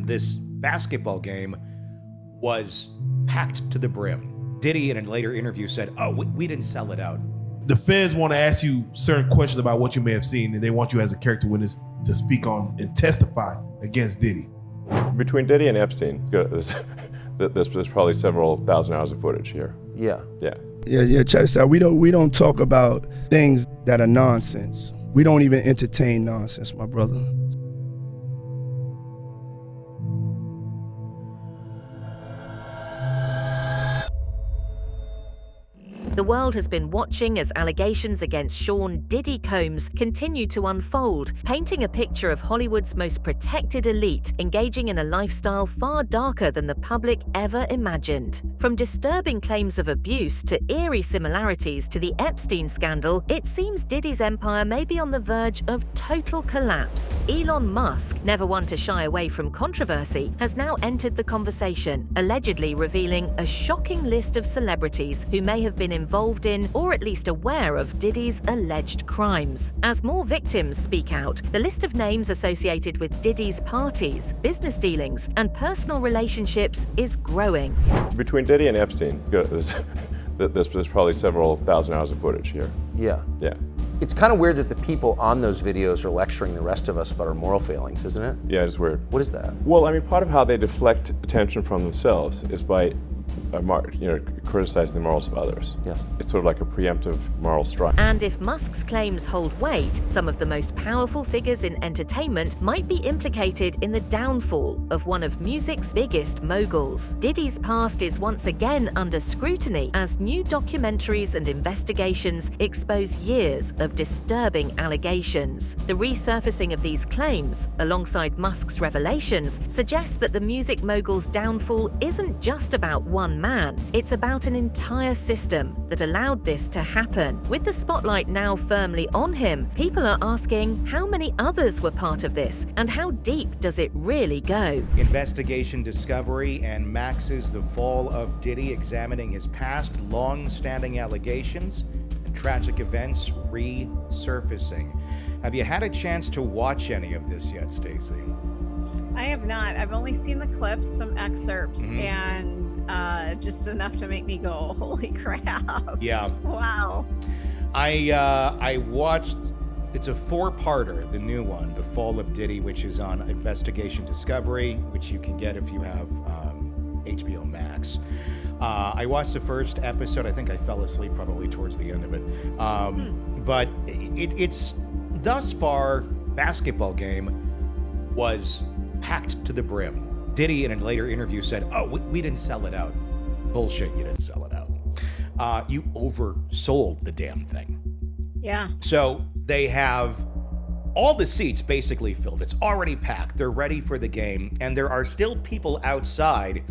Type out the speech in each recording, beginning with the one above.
and this basketball game was packed to the brim. Diddy, in a later interview, said, "Oh, we didn't sell it out." The feds want to ask you certain questions about what you may have seen, and they want you as a character witness to speak on and testify against Diddy. Between Diddy and Epstein, there's probably several thousand hours of footage here. Yeah. Yeah. Check this out. We don't talk about things that are nonsense. We don't even entertain nonsense, my brother. The world has been watching as allegations against Sean Diddy Combs continue to unfold, painting a picture of Hollywood's most protected elite, engaging in a lifestyle far darker than the public ever imagined. From disturbing claims of abuse to eerie similarities to the Epstein scandal, it seems Diddy's empire may be on the verge of total collapse. Elon Musk, never one to shy away from controversy, has now entered the conversation, allegedly revealing a shocking list of celebrities who may have been involved in or at least aware of Diddy's alleged crimes. As more victims speak out, the list of names associated with Diddy's parties, business dealings, and personal relationships is growing. Between Diddy and Epstein, there's probably several thousand hours of footage here. Yeah. It's kind of weird that the people on those videos are lecturing the rest of us about our moral failings, isn't it? Yeah, it's weird. What is that? Well, I mean, part of how they deflect attention from themselves is by criticizing the morals of others. Yes. It's sort of like a preemptive moral strike. And if Musk's claims hold weight, some of the most powerful figures in entertainment might be implicated in the downfall of one of music's biggest moguls. Diddy's past is once again under scrutiny as new documentaries and investigations expose years of disturbing allegations. The resurfacing of these claims, alongside Musk's revelations, suggests that the music mogul's downfall isn't just about one man. It's about an entire system that allowed this to happen. With the spotlight now firmly on him, people are asking how many others were part of this and how deep does it really go? Investigation Discovery and Max's The Fall of Diddy, examining his past, long-standing allegations and tragic events resurfacing. Have you had a chance to watch any of this yet, Stacey? I have not. I've only seen the clips, some excerpts, and just enough to make me go, holy crap. Yeah. Wow. I watched, it's a 4-parter, the new one, The Fall of Diddy, which is on Investigation Discovery, which you can get if you have HBO Max. I watched the first episode. I think I fell asleep probably towards the end of it. But it's thus far, basketball game was packed to the brim. Diddy, in a later interview, said, "Oh, we didn't sell it out." Bullshit, you didn't sell it out. You oversold the damn thing. Yeah. So they have all the seats basically filled. It's already packed. They're ready for the game. And there are still people outside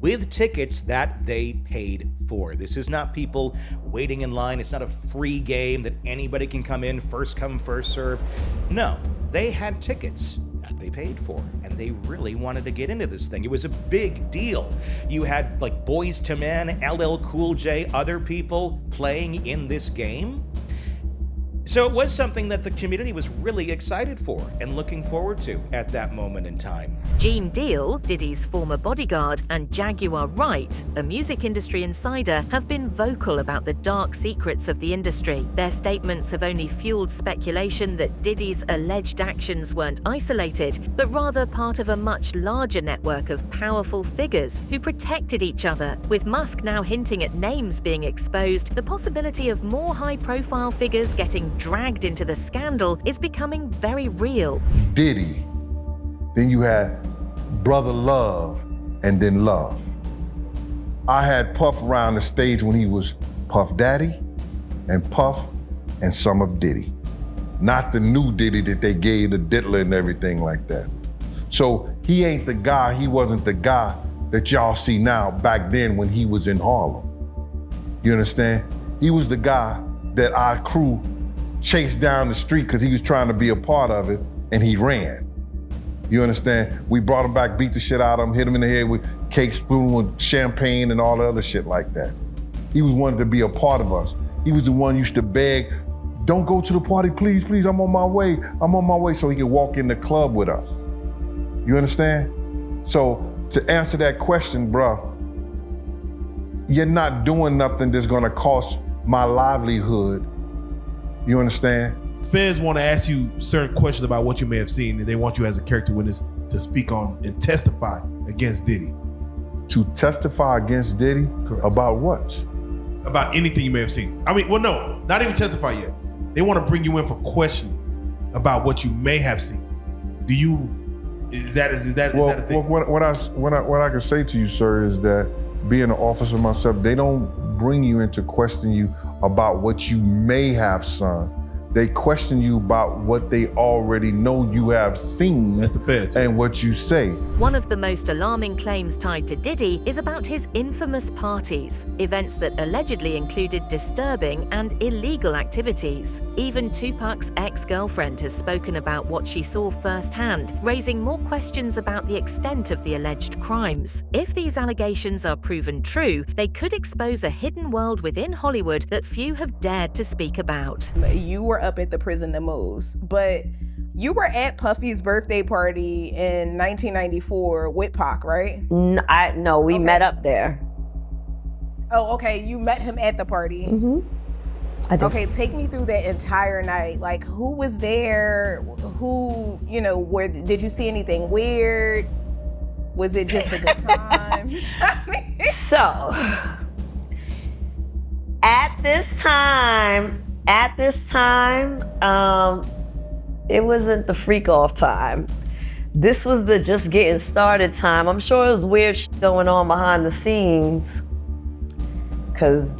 with tickets that they paid for. This is not people waiting in line. It's not a free game that anybody can come in, first come, first serve. No, they had tickets that they paid for, and they really wanted to get into this thing. It was a big deal. You had like Boyz II Men, LL Cool J, other people playing in this game. So it was something that the community was really excited for and looking forward to at that moment in time. Gene Deal, Diddy's former bodyguard, and Jaguar Wright, a music industry insider, have been vocal about the dark secrets of the industry. Their statements have only fueled speculation that Diddy's alleged actions weren't isolated, but rather part of a much larger network of powerful figures who protected each other. With Musk now hinting at names being exposed, the possibility of more high-profile figures getting dragged into the scandal is becoming very real. Diddy, then you had Brother Love, and then Love. I had Puff around the stage when he was Puff Daddy and Puff and some of Diddy. Not the new Diddy that they gave the diddler and everything like that. So he ain't the guy, he wasn't the guy that y'all see now back then when he was in Harlem. You understand? He was the guy that our crew chased down the street because he was trying to be a part of it, and he ran. You understand? We brought him back, beat the shit out of him, hit him in the head with cake, spoon, with champagne, and all the other shit like that. He was wanted to be a part of us. He was the one who used to beg, "Don't go to the party, please, please, I'm on my way, so he could walk in the club with us. You understand? So to answer that question, bruh, you're not doing nothing that's gonna cost my livelihood. You understand? Feds want to ask you certain questions about what you may have seen, and they want you as a character witness to speak on and testify against Diddy. To testify against Diddy? Correct. About what? About anything you may have seen. I mean, well, no, not even testify yet. They want to bring you in for questioning about what you may have seen. Do you? Is that a thing? Well, what I can say to you, sir, is that being an officer myself, they don't bring you in to question you about what you may have, son. They question you about what they already know you have seen. That's the feds. And what you say. One of the most alarming claims tied to Diddy is about his infamous parties, events that allegedly included disturbing and illegal activities. Even Tupac's ex-girlfriend has spoken about what she saw firsthand, raising more questions about the extent of the alleged crimes. If these allegations are proven true, they could expose a hidden world within Hollywood that few have dared to speak about. You were up at the prison the most, but you were at Puffy's birthday party in 1994 with Pac, right? No, we met up there. Oh, okay. You met him at the party. I did. Okay, take me through that entire night. Like, who was there? Who, where did you see anything weird? Was it just a good time? So, at this time, it wasn't the freak off time. This was the just getting started time. I'm sure it was weird shit going on behind the scenes, cause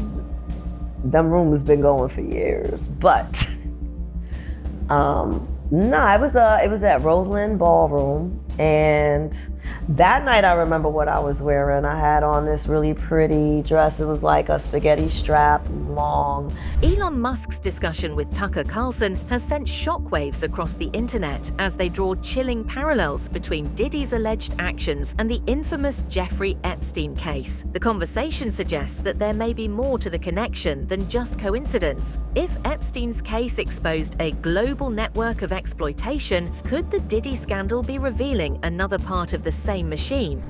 them rumors been going for years. But no, it was at Roseland Ballroom, and that night I remember what I was wearing. I had on this really pretty dress. It was like a spaghetti strap, long. Elon Musk's discussion with Tucker Carlson has sent shockwaves across the internet as they draw chilling parallels between Diddy's alleged actions and the infamous Jeffrey Epstein case. The conversation suggests that there may be more to the connection than just coincidence. If Epstein's case exposed a global network of exploitation, could the Diddy scandal be revealing another part of the same machine?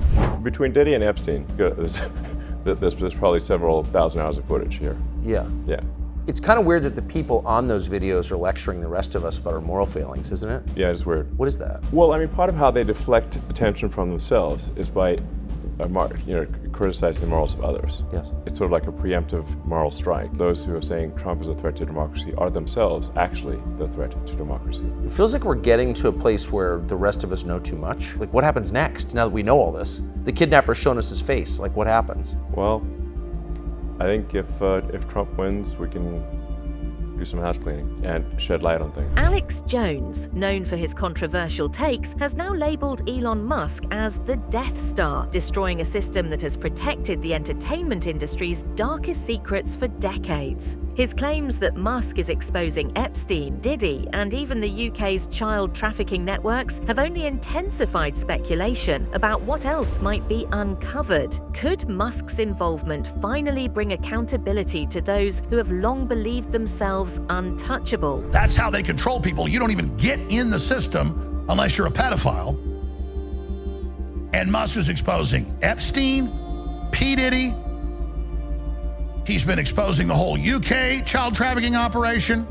Between Diddy and Epstein, there's probably several thousand hours of footage here. Yeah. Yeah. It's kind of weird that the people on those videos are lecturing the rest of us about our moral failings, isn't it? Yeah, it's weird. What is that? Well, I mean, part of how they deflect attention from themselves is by criticizing the morals of others. Yes. It's sort of like a preemptive moral strike. Those who are saying Trump is a threat to democracy are themselves actually the threat to democracy. It feels like we're getting to a place where the rest of us know too much. Like, what happens next now that we know all this? The kidnapper's shown us his face. Like, what happens? Well, I think if Trump wins, we can do some house cleaning and shed light on things. Alex Jones, known for his controversial takes, has now labeled Elon Musk as the Death Star, destroying a system that has protected the entertainment industry's darkest secrets for decades. His claims that Musk is exposing Epstein, Diddy, and even the UK's child trafficking networks have only intensified speculation about what else might be uncovered. Could Musk's involvement finally bring accountability to those who have long believed themselves untouchable? That's how they control people. You don't even get in the system unless you're a pedophile. And Musk is exposing Epstein, P. Diddy. He's been exposing the whole UK child trafficking operation.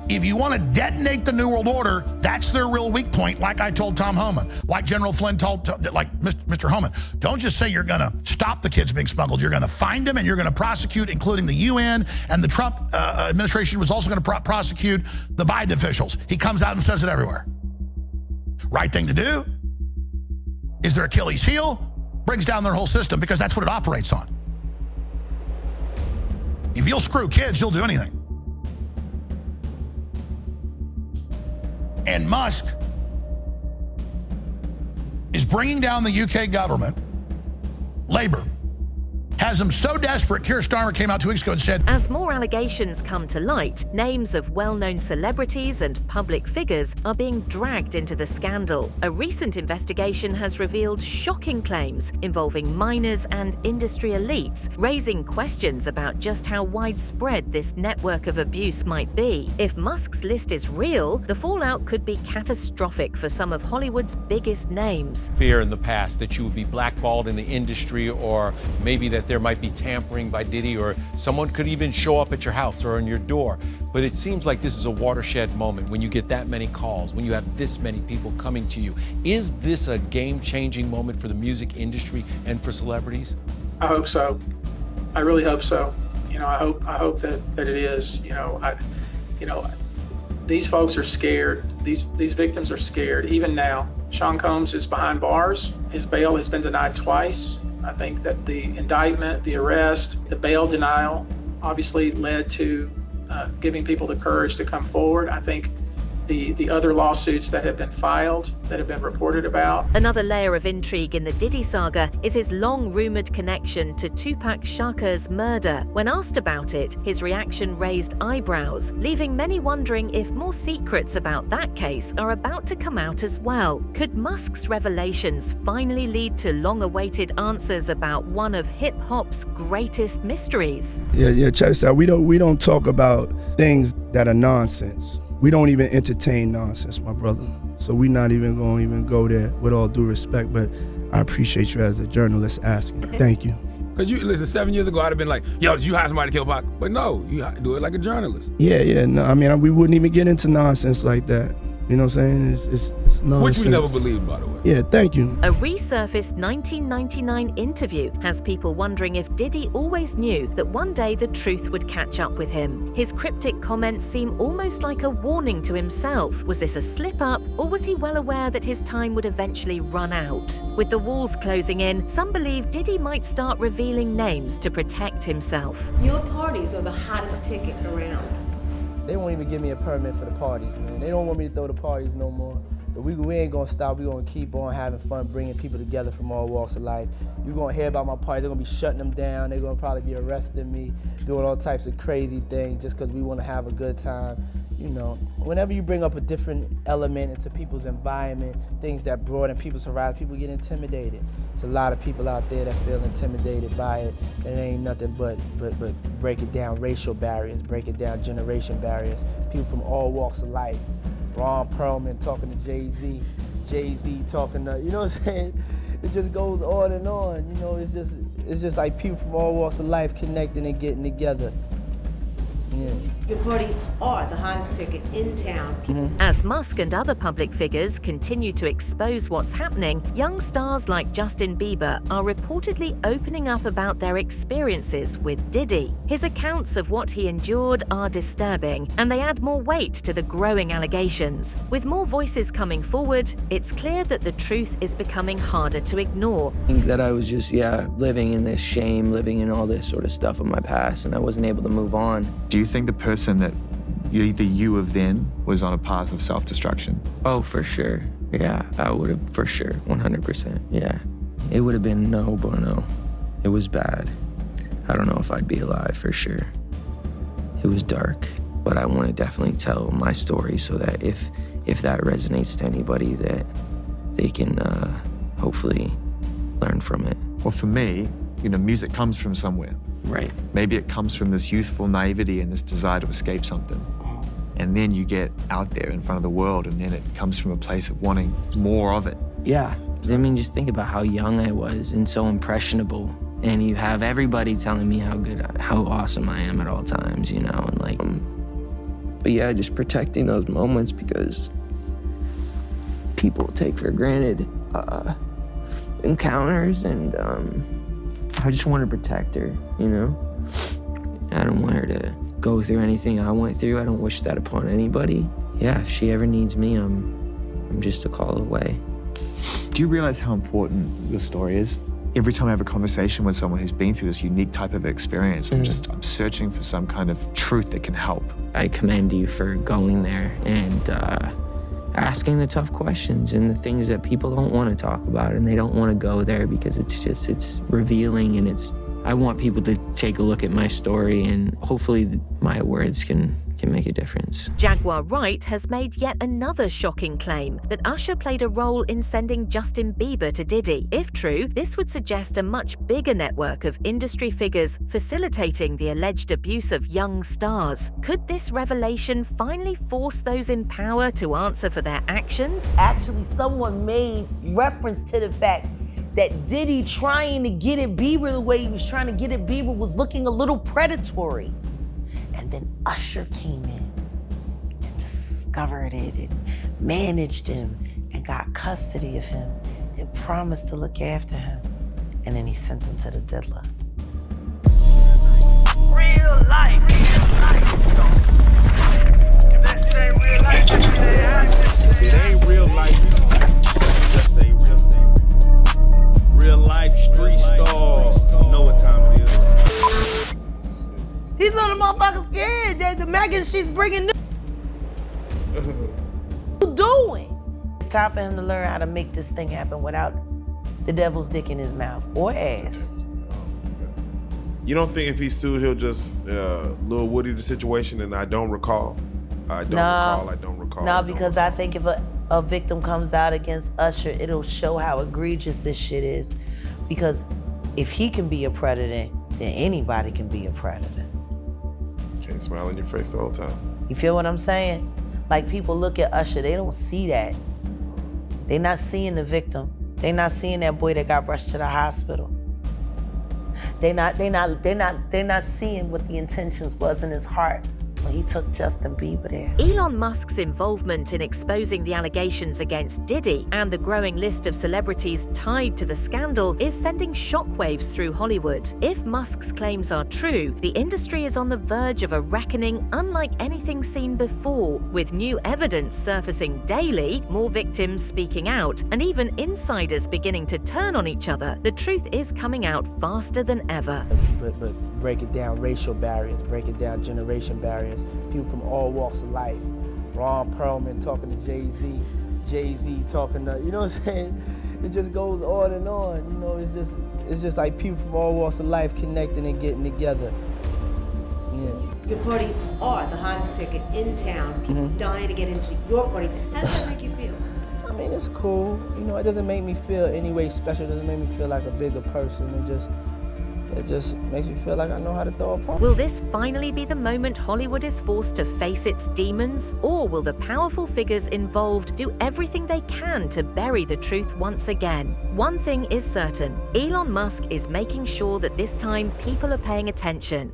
If you want to detonate the New World Order, that's their real weak point, like I told Tom Homan, like General Flynn told, like Mr. Homan. Don't just say you're going to stop the kids being smuggled. You're going to find them and you're going to prosecute, including the UN, and the Trump administration was also going to prosecute the Biden officials. He comes out and says it everywhere. Right thing to do is their Achilles heel, brings down their whole system because that's what it operates on. If you'll screw kids, you'll do anything. And Musk is bringing down the UK government, Labour, has them so desperate. Keir Starmer came out 2 weeks ago and said, As more allegations come to light, names of well-known celebrities and public figures are being dragged into the scandal. A recent investigation has revealed shocking claims involving minors and industry elites, raising questions about just how widespread this network of abuse might be. If Musk's list is real, the fallout could be catastrophic for some of Hollywood's biggest names. Fear in the past that you would be blackballed in the industry, or maybe that there might be tampering by Diddy, or someone could even show up at your house or on your door. But it seems like this is a watershed moment when you get that many calls, when you have this many people coming to you. Is this a game-changing moment for the music industry and for celebrities? I hope so. I really hope so. I hope that it is. These folks are scared. These victims are scared. Even now, Sean Combs is behind bars. His bail has been denied twice. I think that the indictment, the arrest, the bail denial obviously led to giving people the courage to come forward. I think the other lawsuits that have been filed, that have been reported about. Another layer of intrigue in the Diddy saga is his long-rumored connection to Tupac Shakur's murder. When asked about it, his reaction raised eyebrows, leaving many wondering if more secrets about that case are about to come out as well. Could Musk's revelations finally lead to long-awaited answers about one of hip-hop's greatest mysteries? Yeah, check this out. We don't talk about things that are nonsense. We don't even entertain nonsense, my brother. So we're not even going to go there, with all due respect, but I appreciate you as a journalist asking. Thank you. Because listen, 7 years ago, I'd have been like, yo, did you hire somebody to kill Pac? But no, you do it like a journalist. Yeah, no, I mean, we wouldn't even get into nonsense like that. You know what I'm saying? It's nonsense. Which we never believed, by the way. Yeah, thank you. A resurfaced 1999 interview has people wondering if Diddy always knew that one day the truth would catch up with him. His cryptic comments seem almost like a warning to himself. Was this a slip-up, or was he well aware that his time would eventually run out? With the walls closing in, some believe Diddy might start revealing names to protect himself. Your parties are the hottest ticket around. They won't even give me a permit for the parties, man. They don't want me to throw the parties no more. But we ain't gonna stop. We gonna keep on having fun, bringing people together from all walks of life. You're gonna hear about my parties. They're gonna be shutting them down. They're gonna probably be arresting me, doing all types of crazy things just because we wanna have a good time. Whenever you bring up a different element into people's environment, things that broaden people's horizons, people get intimidated. There's a lot of people out there that feel intimidated by it. It ain't nothing but breaking down racial barriers, breaking down generation barriers. People from all walks of life. Ron Perlman talking to Jay-Z, Jay-Z talking to, you know what I'm saying? It just goes on and on. It's just like people from all walks of life connecting and getting together. Yeah. Your parties are the hottest ticket in town. As Musk and other public figures continue to expose what's happening, young stars like Justin Bieber are reportedly opening up about their experiences with Diddy. His accounts of what he endured are disturbing, and they add more weight to the growing allegations. With more voices coming forward, it's clear that the truth is becoming harder to ignore. I think that I was just, living in this shame, living in all this sort of stuff of my past, and I wasn't able to move on. Do you think the person that the you of then was on a path of self-destruction? Oh, for sure. Yeah, I would have, for sure, 100%. Yeah. It would have been no bueno. It was bad. I don't know if I'd be alive, for sure. It was dark, but I want to definitely tell my story so that if that resonates to anybody, that they can hopefully learn from it. Well, for me, music comes from somewhere. Right. Maybe it comes from this youthful naivety and this desire to escape something. And then you get out there in front of the world, and then it comes from a place of wanting more of it. Yeah. I mean, just think about how young I was and so impressionable. And you have everybody telling me how awesome I am at all times, and but yeah, just protecting those moments because people take for granted encounters, and I just want to protect her, I don't want her to go through anything I went through. I don't wish that upon anybody. Yeah, if she ever needs me, I'm just a call away. Do you realize how important your story is? Every time I have a conversation with someone who's been through this unique type of experience, I'm searching for some kind of truth that can help. I commend you for going there and asking the tough questions and the things that people don't want to talk about, and they don't want to go there because it's revealing, and I want people to take a look at my story, and hopefully my words can make a difference. Jaguar Wright has made yet another shocking claim that Usher played a role in sending Justin Bieber to Diddy. If true, this would suggest a much bigger network of industry figures facilitating the alleged abuse of young stars. Could this revelation finally force those in power to answer for their actions? Actually, someone made reference to the fact that Diddy trying to get at Bieber the way he was trying to get at Bieber was looking a little predatory. And then Usher came in and discovered it and managed him and got custody of him and promised to look after him. And then he sent him to the diddler. Real life. If it ain't real life, just say real thing. Real life street stars. Know what time it is. These little motherfuckers scared. The Megan, she's bringing new. What you doing? It's time for him to learn how to make this thing happen without the devil's dick in his mouth or ass. You don't think if he sued, he'll just Lil Woody the situation and I don't recall? I don't recall. No, because I think if a victim comes out against Usher, it'll show how egregious this shit is. Because if he can be a predator, then anybody can be a predator. Can't smile in your face the whole time. You feel what I'm saying? Like, people look at Usher, they don't see that. They're not seeing the victim. They're not seeing that boy that got rushed to the hospital. They're not seeing what the intentions was in his heart when he took Justin Bieber there. Elon Musk's involvement in exposing the allegations against Diddy and the growing list of celebrities tied to the scandal is sending shockwaves through Hollywood. If Musk's claims are true, the industry is on the verge of a reckoning unlike anything seen before, with new evidence surfacing daily, more victims speaking out, and even insiders beginning to turn on each other. The truth is coming out faster than ever. But break it down, racial barriers, break it down, generation barriers. People from all walks of life. Ron Perlman talking to Jay-Z, Jay-Z talking to, you know what I'm saying? It just goes on and on. You know, it's just like people from all walks of life connecting and getting together. Yeah. Your parties are the hottest ticket in town. People dying to get into your party. How does that make you feel? I mean, it's cool. You know, it doesn't make me feel any way special. It doesn't make me feel like a bigger person. It just makes me feel like I know how to throw a party. Will this finally be the moment Hollywood is forced to face its demons? Or will the powerful figures involved do everything they can to bury the truth once again? One thing is certain, Elon Musk is making sure that this time people are paying attention.